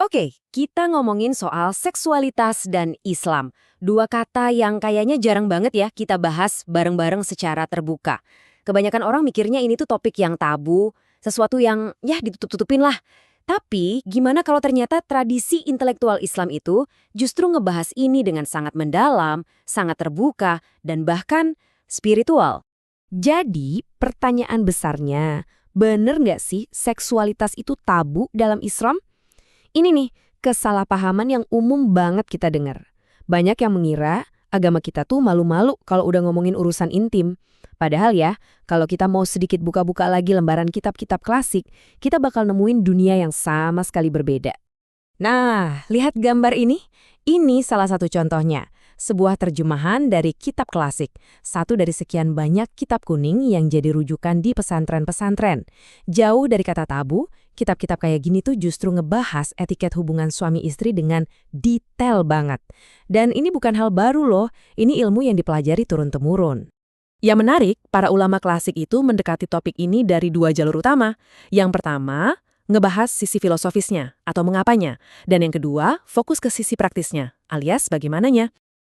Oke, kita ngomongin soal seksualitas dan Islam. Dua kata yang kayaknya jarang banget ya kita bahas bareng-bareng secara terbuka. Kebanyakan orang mikirnya ini tuh topik yang tabu, sesuatu yang ya ditutup-tutupin lah. Tapi gimana kalau ternyata tradisi intelektual Islam itu justru ngebahas ini dengan sangat mendalam, sangat terbuka, dan bahkan spiritual? Jadi pertanyaan besarnya, bener nggak sih seksualitas itu tabu dalam Islam? Ini nih, kesalahpahaman yang umum banget kita dengar. Banyak yang mengira agama kita tuh malu-malu kalau udah ngomongin urusan intim. Padahal ya, kalau kita mau sedikit buka-buka lagi lembaran kitab-kitab klasik, kita bakal nemuin dunia yang sama sekali berbeda. Nah, lihat gambar ini. Ini salah satu contohnya. Sebuah terjemahan dari kitab klasik. Satu dari sekian banyak kitab kuning yang jadi rujukan di pesantren-pesantren. Jauh dari kata tabu, kitab-kitab kayak gini tuh justru ngebahas etiket hubungan suami istri dengan detail banget. Dan ini bukan hal baru loh, ini ilmu yang dipelajari turun-temurun. Yang menarik, para ulama klasik itu mendekati topik ini dari dua jalur utama. Yang pertama, ngebahas sisi filosofisnya atau mengapanya. Dan yang kedua, fokus ke sisi praktisnya, alias bagaimananya.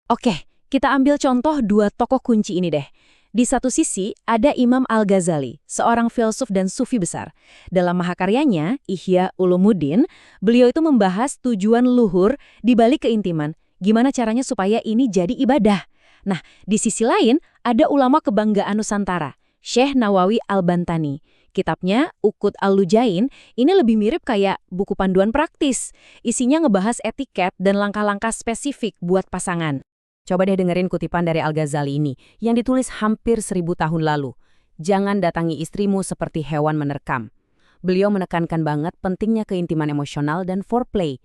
Oke, kita ambil contoh dua tokoh kunci ini deh. Di satu sisi, ada Imam Al-Ghazali, seorang filsuf dan sufi besar. Dalam mahakaryanya, Ihya Ulumuddin, beliau itu membahas tujuan luhur di balik keintiman. Gimana caranya supaya ini jadi ibadah. Nah, di sisi lain, ada ulama kebanggaan Nusantara, Syekh Nawawi Al-Bantani. Kitabnya, Uqud Al-Lujain, ini lebih mirip kayak buku panduan praktis. Isinya ngebahas etiket dan langkah-langkah spesifik buat pasangan. Coba deh dengerin kutipan dari Al-Ghazali ini, yang ditulis hampir 1000 tahun lalu. Jangan datangi istrimu seperti hewan menerkam. Beliau menekankan banget pentingnya keintiman emosional dan foreplay.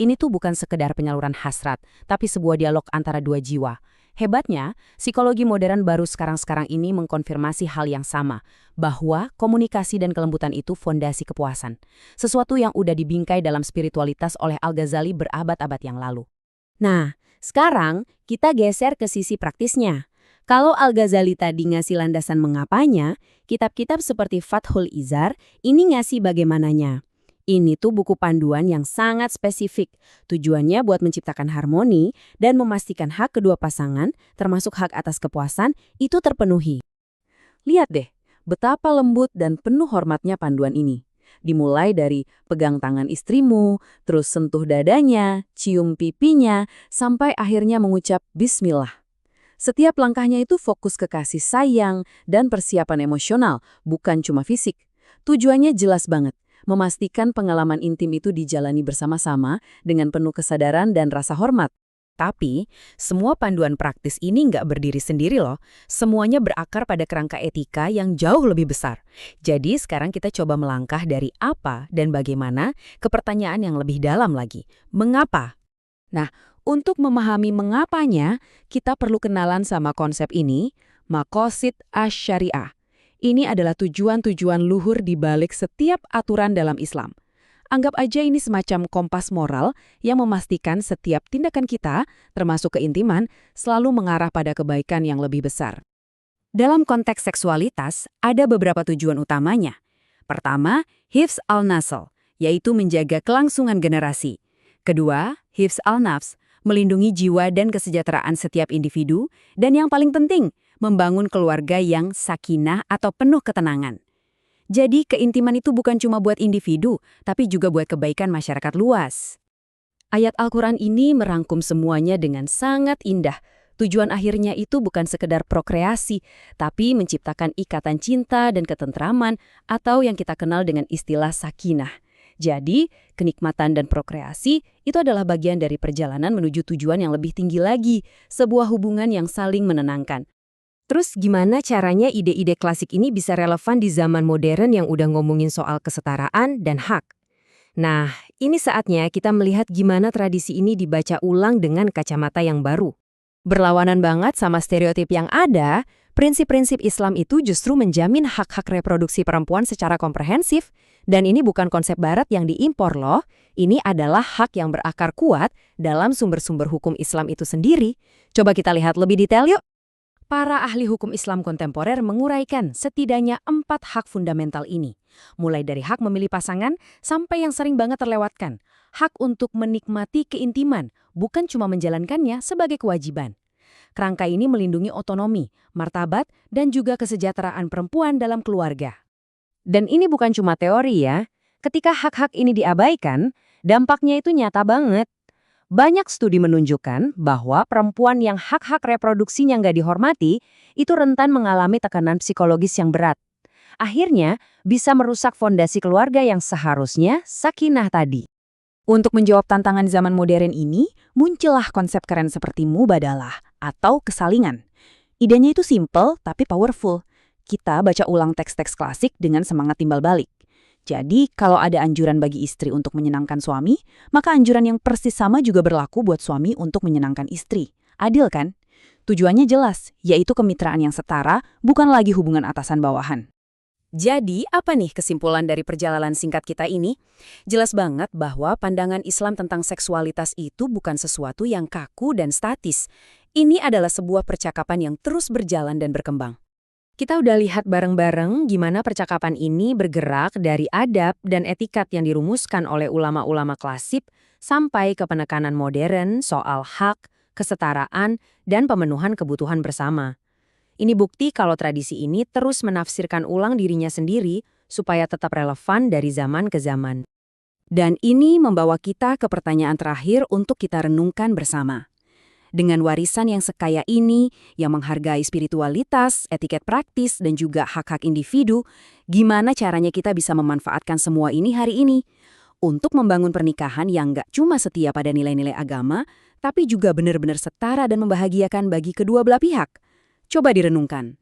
Ini tuh bukan sekedar penyaluran hasrat, tapi sebuah dialog antara dua jiwa. Hebatnya, psikologi modern baru sekarang-sekarang ini mengkonfirmasi hal yang sama, bahwa komunikasi dan kelembutan itu fondasi kepuasan. Sesuatu yang udah dibingkai dalam spiritualitas oleh Al-Ghazali berabad-abad yang lalu. Nah, sekarang kita geser ke sisi praktisnya. Kalau Al-Ghazali tadi ngasih landasan mengapanya, kitab-kitab seperti Fathul Izar ini ngasih bagaimananya. Ini tuh buku panduan yang sangat spesifik. Tujuannya buat menciptakan harmoni dan memastikan hak kedua pasangan, termasuk hak atas kepuasan, itu terpenuhi. Lihat deh, betapa lembut dan penuh hormatnya panduan ini. Dimulai dari pegang tangan istrimu, terus sentuh dadanya, cium pipinya, sampai akhirnya mengucap bismillah. Setiap langkahnya itu fokus ke kasih sayang dan persiapan emosional, bukan cuma fisik. Tujuannya jelas banget, memastikan pengalaman intim itu dijalani bersama-sama dengan penuh kesadaran dan rasa hormat. Tapi, semua panduan praktis ini nggak berdiri sendiri loh. Semuanya berakar pada kerangka etika yang jauh lebih besar. Jadi, sekarang kita coba melangkah dari apa dan bagaimana ke pertanyaan yang lebih dalam lagi. Mengapa? Nah, untuk memahami mengapanya, kita perlu kenalan sama konsep ini, maqasid asy-syariah. Ini adalah tujuan-tujuan luhur di balik setiap aturan dalam Islam. Anggap aja ini semacam kompas moral yang memastikan setiap tindakan kita, termasuk keintiman, selalu mengarah pada kebaikan yang lebih besar. Dalam konteks seksualitas, ada beberapa tujuan utamanya. Pertama, hifz al-nasl, yaitu menjaga kelangsungan generasi. Kedua, hifz al-nafs, melindungi jiwa dan kesejahteraan setiap individu. Dan yang paling penting, membangun keluarga yang sakinah atau penuh ketenangan. Jadi keintiman itu bukan cuma buat individu, tapi juga buat kebaikan masyarakat luas. Ayat Al-Quran ini merangkum semuanya dengan sangat indah. Tujuan akhirnya itu bukan sekedar prokreasi, tapi menciptakan ikatan cinta dan ketentraman atau yang kita kenal dengan istilah sakinah. Jadi, kenikmatan dan prokreasi itu adalah bagian dari perjalanan menuju tujuan yang lebih tinggi lagi, sebuah hubungan yang saling menenangkan. Terus gimana caranya ide-ide klasik ini bisa relevan di zaman modern yang udah ngomongin soal kesetaraan dan hak? Nah, ini saatnya kita melihat gimana tradisi ini dibaca ulang dengan kacamata yang baru. Berlawanan banget sama stereotip yang ada, prinsip-prinsip Islam itu justru menjamin hak-hak reproduksi perempuan secara komprehensif. Dan ini bukan konsep barat yang diimpor loh, ini adalah hak yang berakar kuat dalam sumber-sumber hukum Islam itu sendiri. Coba kita lihat lebih detail yuk. Para ahli hukum Islam kontemporer menguraikan setidaknya 4 hak fundamental ini. Mulai dari hak memilih pasangan sampai yang sering banget terlewatkan, hak untuk menikmati keintiman, bukan cuma menjalankannya sebagai kewajiban. Kerangka ini melindungi otonomi, martabat, dan juga kesejahteraan perempuan dalam keluarga. Dan ini bukan cuma teori ya. Ketika hak-hak ini diabaikan, dampaknya itu nyata banget. Banyak studi menunjukkan bahwa perempuan yang hak-hak reproduksinya nggak dihormati, itu rentan mengalami tekanan psikologis yang berat. Akhirnya, bisa merusak fondasi keluarga yang seharusnya sakinah tadi. Untuk menjawab tantangan zaman modern ini, muncullah konsep keren seperti mubadalah atau kesalingan. Idenya itu simple tapi powerful. Kita baca ulang teks-teks klasik dengan semangat timbal balik. Jadi, kalau ada anjuran bagi istri untuk menyenangkan suami, maka anjuran yang persis sama juga berlaku buat suami untuk menyenangkan istri. Adil kan? Tujuannya jelas, yaitu kemitraan yang setara, bukan lagi hubungan atasan-bawahan. Jadi, apa nih kesimpulan dari perjalanan singkat kita ini? Jelas banget bahwa pandangan Islam tentang seksualitas itu bukan sesuatu yang kaku dan statis. Ini adalah sebuah percakapan yang terus berjalan dan berkembang. Kita udah lihat bareng-bareng gimana percakapan ini bergerak dari adab dan etikat yang dirumuskan oleh ulama-ulama klasik sampai ke penekanan modern soal hak, kesetaraan, dan pemenuhan kebutuhan bersama. Ini bukti kalau tradisi ini terus menafsirkan ulang dirinya sendiri supaya tetap relevan dari zaman ke zaman. Dan ini membawa kita ke pertanyaan terakhir untuk kita renungkan bersama. Dengan warisan yang sekaya ini, yang menghargai spiritualitas, etiket praktis, dan juga hak-hak individu, gimana caranya kita bisa memanfaatkan semua ini hari ini? Untuk membangun pernikahan yang nggak cuma setia pada nilai-nilai agama, tapi juga benar-benar setara dan membahagiakan bagi kedua belah pihak. Coba direnungkan.